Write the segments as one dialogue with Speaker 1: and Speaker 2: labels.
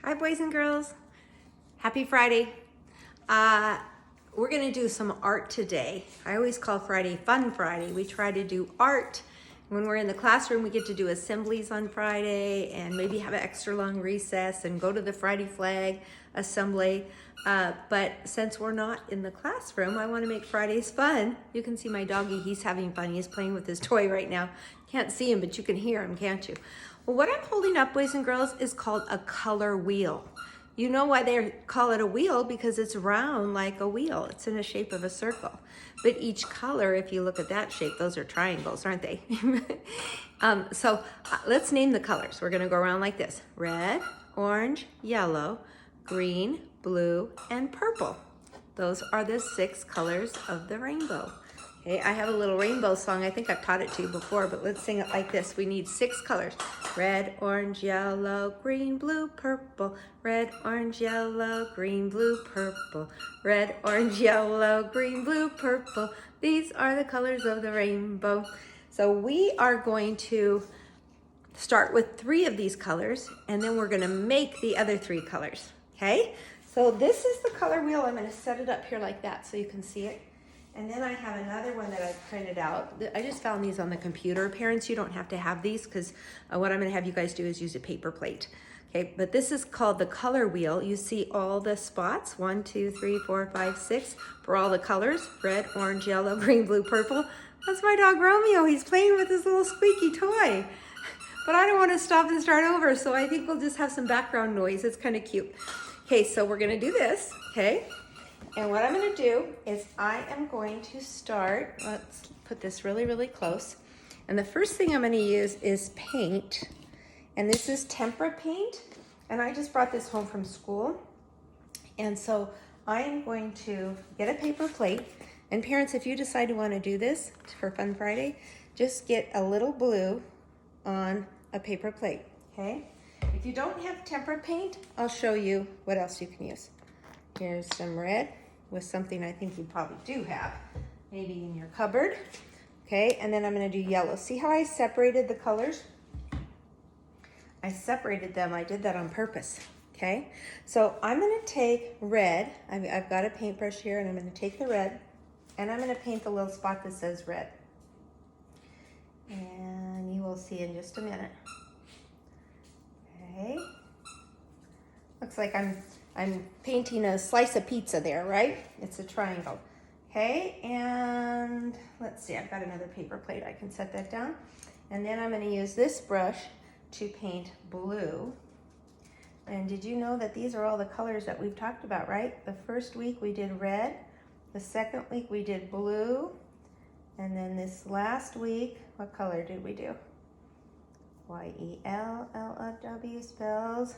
Speaker 1: Hi, boys and girls. Happy Friday. We're going to do some art today. I always call Friday Fun Friday. We try to do art. When we're in the classroom, we get to do assemblies on Friday and maybe have an extra long recess and go to the Friday flag assembly. But since we're not in the classroom, I want to make Fridays fun. You can see my doggy. He's having fun. He's playing with his toy right now. Can't see him, but you can hear him, can't you? Well, what I'm holding up, boys and girls, is called a color wheel. You know why they call it a wheel? Because it's round like a wheel. It's in the shape of a circle. But each color, if you look at that shape, those are triangles, aren't they? Let's name the colors. We're gonna go around like this. Red, orange, yellow, green, blue, and purple. Those are the 6 colors of the rainbow. Okay, I have a little rainbow song. I think I've taught it to you before, but let's sing it like this. We need 6 colors. Red, orange, yellow, green, blue, purple. Red, orange, yellow, green, blue, purple. Red, orange, yellow, green, blue, purple. These are the colors of the rainbow. So we are going to start with 3 of these colors, and then we're gonna make the other 3 colors, okay? So this is the color wheel. I'm gonna set it up here like that so you can see it. And then I have another one that I've printed out. I just found these on the computer. Parents, you don't have to have these because what I'm gonna have you guys do is use a paper plate. Okay, but this is called the color wheel. You see all the spots, 1, 2, 3, 4, 5, 6, for all the colors, red, orange, yellow, green, blue, purple. That's my dog Romeo. He's playing with his little squeaky toy. But I don't wanna stop and start over, so I think we'll just have some background noise. It's kind of cute. Okay, so we're gonna do this, okay? And what I'm gonna do is I am going to start, let's put this really, really close. And the first thing I'm gonna use is paint. And this is tempera paint. And I just brought this home from school. And so I am going to get a paper plate. And parents, if you decide to wanna do this for Fun Friday, just get a little blue on a paper plate, okay? If you don't have tempera paint, I'll show you what else you can use. Here's some red with something I think you probably do have, maybe in your cupboard. Okay, and then I'm gonna do yellow. See how I separated the colors? I separated them, I did that on purpose, okay? So I'm gonna take red, I've got a paintbrush here, and I'm gonna take the red, and I'm gonna paint the little spot that says red. And you will see in just a minute. Okay. Looks like I'm painting a slice of pizza there, right? It's a triangle. Okay, and let's see, I've got another paper plate. I can set that down. And then I'm gonna use this brush to paint blue. And did you know that these are all the colors that we've talked about, right? The first week we did red. The second week we did blue. And then this last week, what color did we do? Y-E-L-L-O-W spells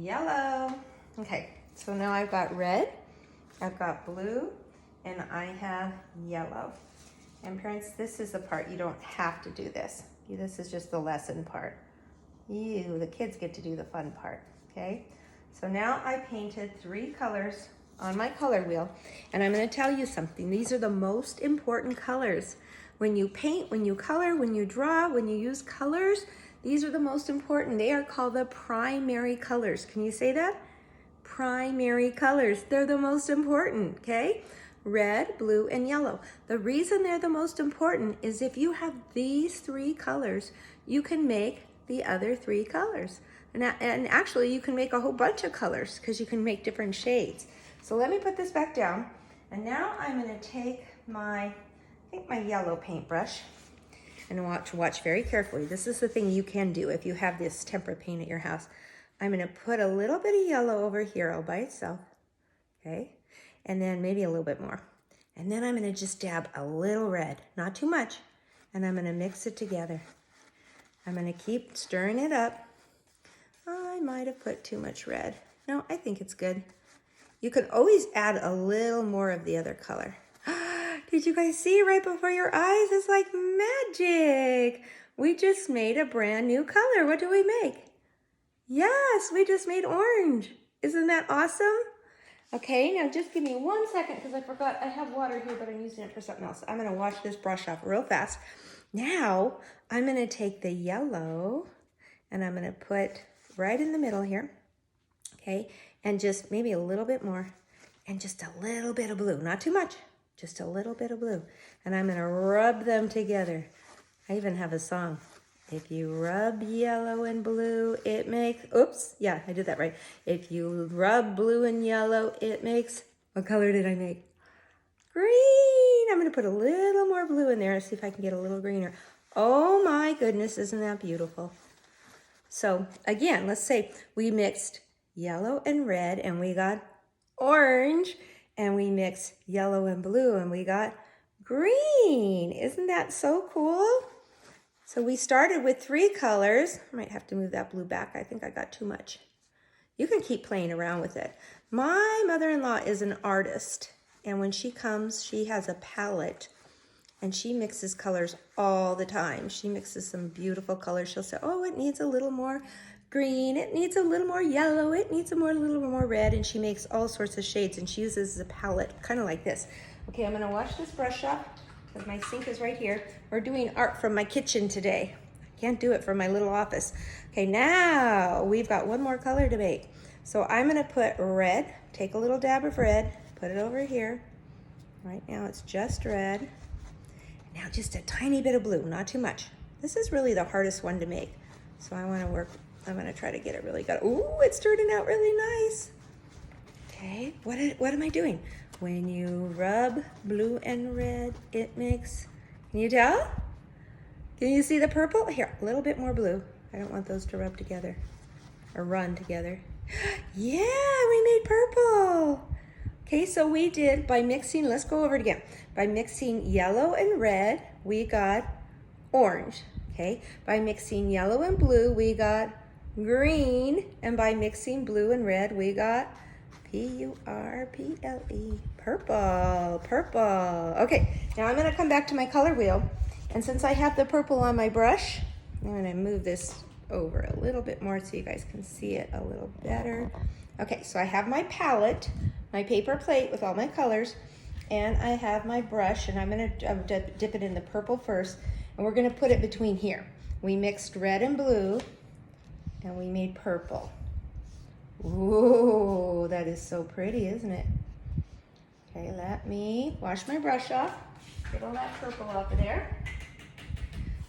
Speaker 1: yellow. Okay, so now I've got red, I've got blue, and I have yellow. And parents, this is the part you don't have to do this. This is just the lesson part. You, the kids, get to do the fun part, okay? So now I painted 3 colors on my color wheel, and I'm gonna tell you something. These are the most important colors. When you paint, when you color, when you draw, when you use colors, these are the most important. They are called the primary colors. Can you say that? Primary colors. They're the most important, okay? Red, blue, and yellow. The reason they're the most important is if you have these 3 colors, you can make the other 3 colors. And actually, you can make a whole bunch of colors because you can make different shades. So let me put this back down. And now I'm gonna take my yellow paintbrush, and watch very carefully. This is the thing you can do if you have this tempera paint at your house. I'm gonna put a little bit of yellow over here all by itself, okay? And then maybe a little bit more. And then I'm gonna just dab a little red, not too much, and I'm gonna mix it together. I'm gonna keep stirring it up. I might have put too much red. No, I think it's good. You can always add a little more of the other color. Did you guys see right before your eyes? It's like magic. We just made a brand new color. What do we make? Yes, we just made orange. Isn't that awesome? Okay, now just give me 1 second because I forgot I have water here, but I'm using it for something else. I'm gonna wash this brush off real fast. Now, I'm gonna take the yellow and I'm gonna put right in the middle here. Okay, and just maybe a little bit more, and just a little bit of blue, not too much, just a little bit of blue. And I'm gonna rub them together. I even have a song. If you rub yellow and blue, it makes, oops, yeah, I did that right. If you rub blue and yellow, it makes, what color did I make? Green. I'm gonna put a little more blue in there and see if I can get a little greener. Oh my goodness, isn't that beautiful? So again, let's say we mixed yellow and red and we got orange, and we mixed yellow and blue and we got green. Isn't that so cool? So we started with 3 colors. I might have to move that blue back. I think I got too much. You can keep playing around with it. My mother-in-law is an artist, and when she comes, she has a palette, and she mixes colors all the time. She mixes some beautiful colors. She'll say, oh, it needs a little more green, it needs a little more yellow, it needs a little more red, and she makes all sorts of shades, and she uses a palette, kind of like this. Okay, I'm gonna wash this brush off, because my sink is right here. We're doing art from my kitchen today. I can't do it from my little office. Okay, now we've got one more color to make. So I'm gonna put red, take a little dab of red, put it over here. Right now it's just red. Now just a tiny bit of blue, not too much. This is really the hardest one to make. So I'm gonna try to get it really good. Ooh, it's turning out really nice. Okay, what am I doing? When you rub blue and red, it makes, can you tell? Can you see the purple? Here, a little bit more blue. I don't want those to rub together or run together. Yeah, we made purple. Okay, so we did by mixing, let's go over it again. By mixing yellow and red, we got orange. Okay, by mixing yellow and blue, we got green. And by mixing blue and red, we got P-U-R-P-L-E, purple, purple. Okay, now I'm gonna come back to my color wheel. And since I have the purple on my brush, I'm gonna move this over a little bit more so you guys can see it a little better. Okay, so I have my palette, my paper plate with all my colors, and I have my brush, and I'm gonna dip it in the purple first, and we're gonna put it between here. We mixed red and blue, and we made purple. Ooh, that is so pretty, isn't it? Okay, let me wash my brush off, get all that purple off of there.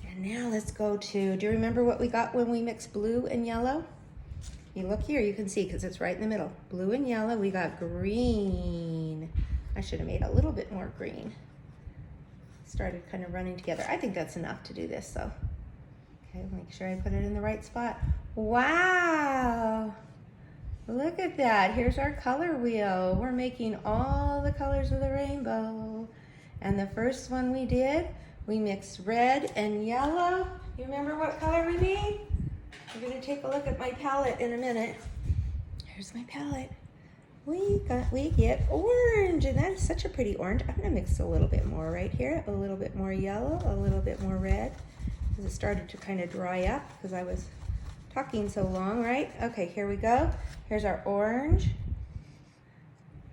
Speaker 1: And now let's go to, do you remember what we got when we mixed blue and yellow? You look here, you can see, because it's right in the middle. Blue and yellow, we got green. I should have made a little bit more green. Started kind of running together. I think that's enough to do this, though. Okay, make sure I put it in the right spot. Wow! Look at that. Here's our color wheel. We're making all the colors of the rainbow. And the first one we did, we mixed red and yellow. You remember what color we made? We're going to take a look at my palette in a minute. Here's my palette. We get orange, and that is such a pretty orange. I'm going to mix a little bit more right here. A little bit more yellow, a little bit more red. Because it started to kind of dry up because I was talking so long, right? Okay, here we go. Here's our orange.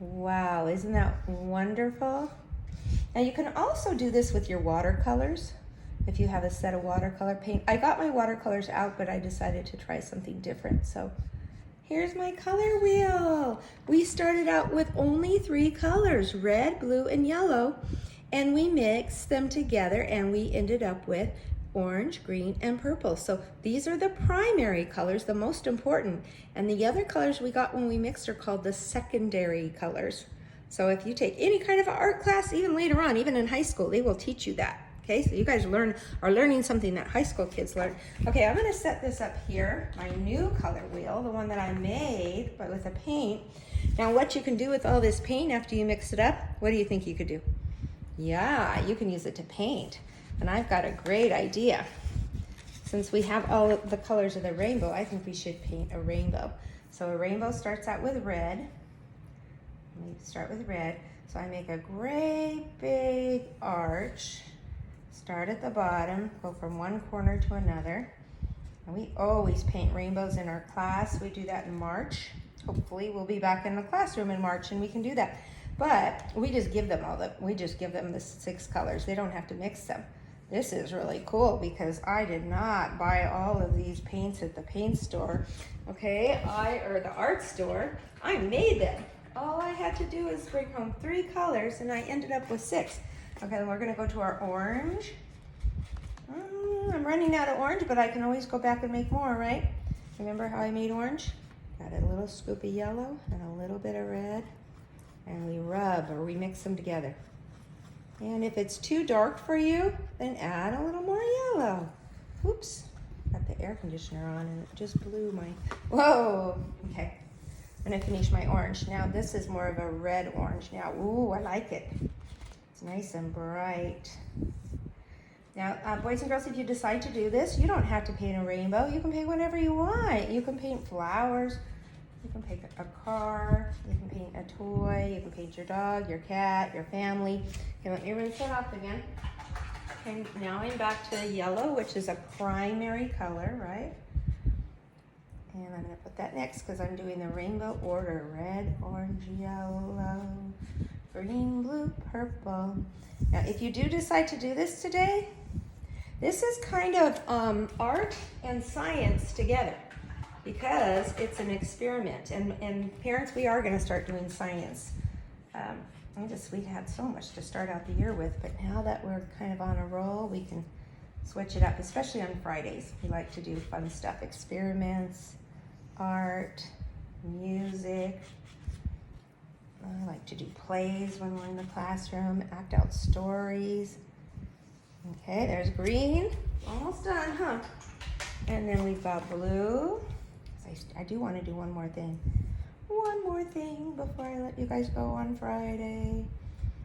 Speaker 1: Wow, isn't that wonderful? Now you can also do this with your watercolors. If you have a set of watercolor paint. I got my watercolors out, but I decided to try something different. So here's my color wheel. We started out with only 3 colors, red, blue, and yellow. And we mixed them together and we ended up with orange, green, and purple. So these are the primary colors, the most important. And the other colors we got when we mixed are called the secondary colors. So if you take any kind of art class, even later on, even in high school, they will teach you that. Okay, so you guys are learning something that high school kids learn. Okay, I'm gonna set this up here, my new color wheel, the one that I made, but with a paint. Now what you can do with all this paint after you mix it up, what do you think you could do? Yeah, you can use it to paint. And I've got a great idea. Since we have all of the colors of the rainbow, I think we should paint a rainbow. So a rainbow starts out with red. Let me start with red. So I make a great big arch. Start at the bottom, go from one corner to another. And we always paint rainbows in our class. We do that in March. Hopefully we'll be back in the classroom in March and we can do that. But we just give them the 6 colors. They don't have to mix them. This is really cool because I did not buy all of these paints at the paint store, okay? Or the art store. I made them. All I had to do is bring home 3 colors and I ended up with 6. Okay, then we're gonna go to our orange. I'm running out of orange, but I can always go back and make more, right? Remember how I made orange? Got a little scoop of yellow and a little bit of red, and we rub or we mix them together. And if it's too dark for you, then add a little more yellow. Oops, got the air conditioner on and it just blew my, whoa. Okay, I'm gonna finish my orange. Now this is more of a red orange now. Ooh, I like it. It's nice and bright. Now, boys and girls, if you decide to do this, you don't have to paint a rainbow. You can paint whatever you want. You can paint flowers. You can paint a car. You can paint a toy. You can paint your dog, your cat, your family. Okay, let me rinse it off again. And now I'm back to yellow, which is a primary color, right? And I'm going to put that next because I'm doing the rainbow order. Red, orange, yellow, green, blue, purple. Now, if you do decide to do this today, this is kind of art and science together because it's an experiment. And parents, we are going to start doing science. We had so much to start out the year with, but now that we're kind of on a roll, we can switch it up, especially on Fridays. We like to do fun stuff, experiments, art, music. I like to do plays when we're in the classroom, act out stories. Okay, there's green. Almost done, huh? And then we've got blue. I do want to do one more thing. One more thing before I let you guys go on Friday.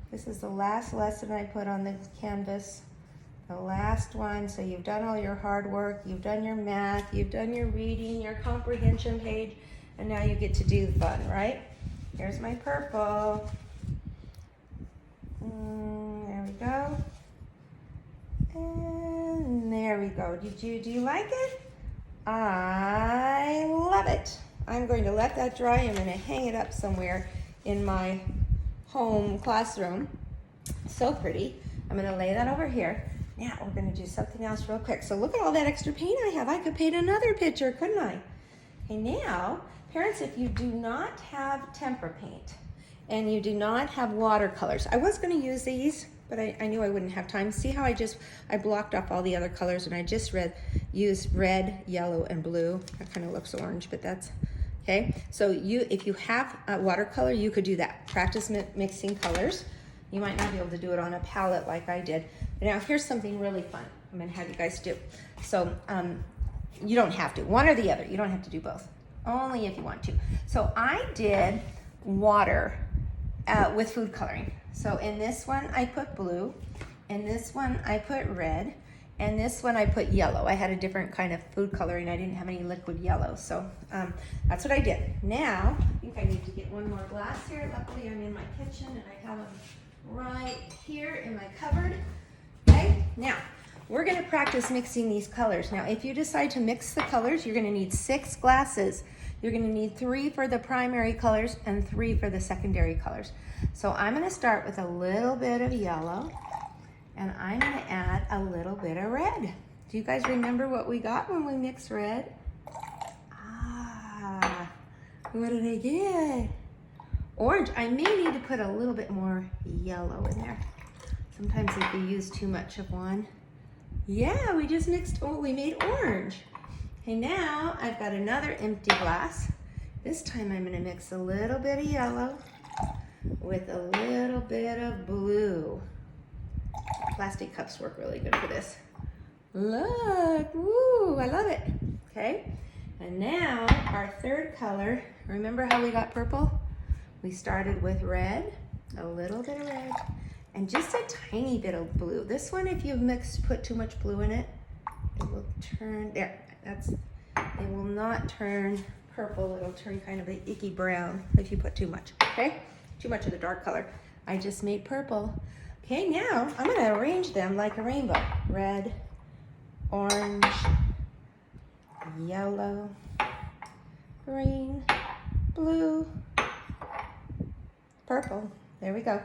Speaker 1: This is the last lesson I put on the canvas. The last one. So you've done all your hard work. You've done your math. You've done your reading, your comprehension page. And now you get to do the fun, right? Here's my purple. There we go. And there we go. Do you like it? I love it. I'm going to let that dry. I'm going to hang it up somewhere in my home classroom. So pretty. I'm going to lay that over here. Now we're going to do something else real quick. So look at all that extra paint I have. I could paint another picture, couldn't I? Okay, now, parents, if you do not have tempera paint and you do not have watercolors, I was going to use these, but I knew I wouldn't have time. See how I blocked off all the other colors and I just used red, yellow, and blue. That kind of looks orange, but that's okay. So if you have a watercolor, you could do that. Practice mixing colors. You might not be able to do it on a palette like I did. Now here's something really fun I'm gonna have you guys do. So you don't have to, one or the other. You don't have to do both, only if you want to. So I did water with food coloring. So in this one, I put blue. In this one, I put red. And this one, I put yellow. I had a different kind of food coloring. I didn't have any liquid yellow. So that's what I did. Now, I think I need to get one more glass here. Luckily, I'm in my kitchen and I have them right here in my cupboard. Okay, now, we're gonna practice mixing these colors. Now, if you decide to mix the colors, you're gonna need 6 glasses. You're gonna need 3 for the primary colors and 3 for the secondary colors. So I'm gonna start with a little bit of yellow and I'm gonna add a little bit of red. Do you guys remember what we got when we mixed red? What did I get? Orange. I may need to put a little bit more yellow in there. Sometimes if you use too much of one. Yeah, we just mixed, we made orange. Okay, now I've got another empty glass. This time I'm gonna mix a little bit of yellow with a little bit of blue. Plastic cups work really good for this. Look, woo, I love it. Okay, and now our third color, remember how we got purple? We started with red, a little bit of red, and just a tiny bit of blue. This one, if you put too much blue in it, it will turn, it will not turn purple. It'll turn kind of an icky brown if you put too much, okay? Too much of the dark color. I just made purple. Okay, now I'm gonna arrange them like a rainbow. Red, orange, yellow, green, blue, purple. There we go.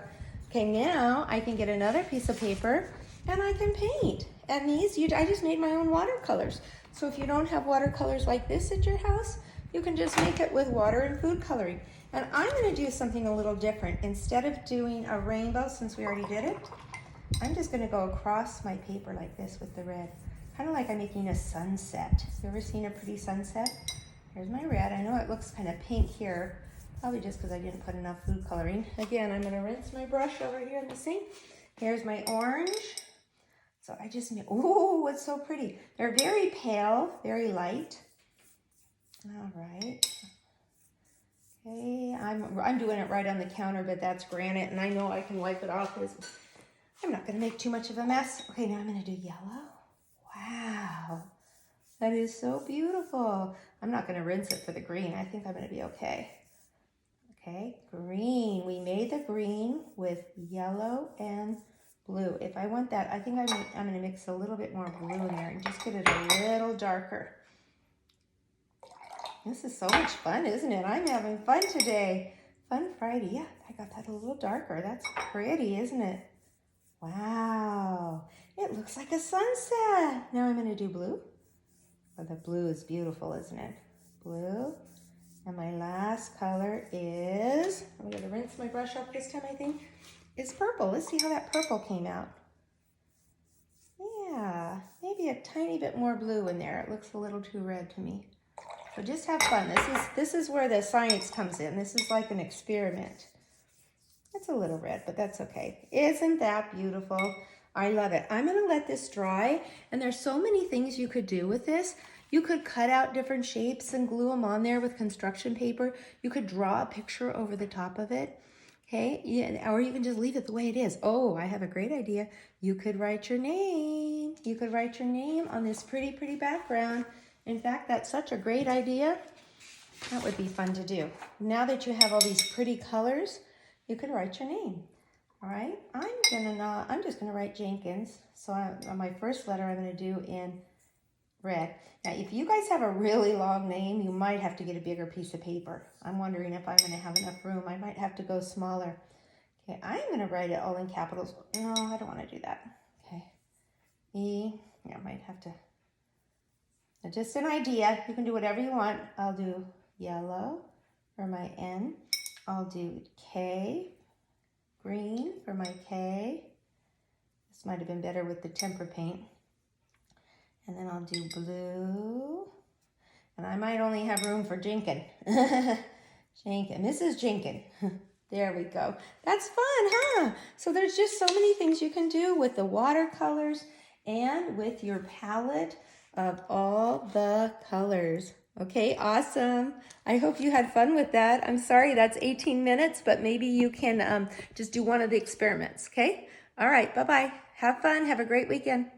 Speaker 1: Okay, now I can get another piece of paper and I can paint. And these, I just made my own watercolors. So if you don't have watercolors like this at your house, you can just make it with water and food coloring. And I'm gonna do something a little different. Instead of doing a rainbow, since we already did it, I'm just gonna go across my paper like this with the red. Kind of like I'm making a sunset. You ever seen a pretty sunset? Here's my red. I know it looks kind of pink here, probably just because I didn't put enough food coloring. Again, I'm gonna rinse my brush over here in the sink. Here's my orange. So I just made, oh, it's so pretty. They're very pale, very light. All right. Okay, I'm doing it right on the counter, but that's granite, and I know I can wipe it off because I'm not gonna make too much of a mess. Okay, now I'm gonna do yellow. Wow, that is so beautiful. I'm not gonna rinse it for the green. I think I'm gonna be okay. Okay, green. We made the green with yellow and blue. If I want that, I think I'm gonna mix a little bit more blue in there and just get it a little darker. This is so much fun, isn't it? I'm having fun today. Fun Friday. Yeah, I got that a little darker. That's pretty, isn't it? Wow, it looks like a sunset. Now I'm gonna do blue. Oh, the blue is beautiful, isn't it? Blue. And my last color is, I'm gonna rinse my brush up this time, I think, is purple. Let's see how that purple came out. Yeah, maybe a tiny bit more blue in there. It looks a little too red to me. So just have fun. This is where the science comes in. This is like an experiment. It's a little red, but that's okay. Isn't that beautiful? I love it. I'm gonna let this dry, and there's so many things you could do with this. You could cut out different shapes and glue them on there with construction paper. You could draw a picture over the top of it. Okay, yeah, or you can just leave it the way it is. Oh, I have a great idea. You could write your name. You could write your name on this pretty, pretty background. In fact, that's such a great idea. That would be fun to do. Now that you have all these pretty colors, you could write your name. All right, I'm just gonna write Jenkins. So on my first letter, I'm gonna do in red. Now, if you guys have a really long name, you might have to get a bigger piece of paper. I'm wondering if I'm gonna have enough room. I might have to go smaller. Okay, I'm gonna write it all in capitals. No, I don't wanna do that. Okay, E, yeah, I might have to. Just an idea. You can do whatever you want. I'll do yellow for my N. I'll do K, green for my K. This might have been better with the tempera paint. And then I'll do blue. And I might only have room for Jenkin. Jenkin, Mrs. Jenkin. There we go. That's fun, huh? So there's just so many things you can do with the watercolors and with your palette of all the colors. Okay, awesome. I hope you had fun with that. I'm sorry that's 18 minutes, but maybe you can just do one of the experiments, okay? All right, bye-bye. Have fun. Have a great weekend.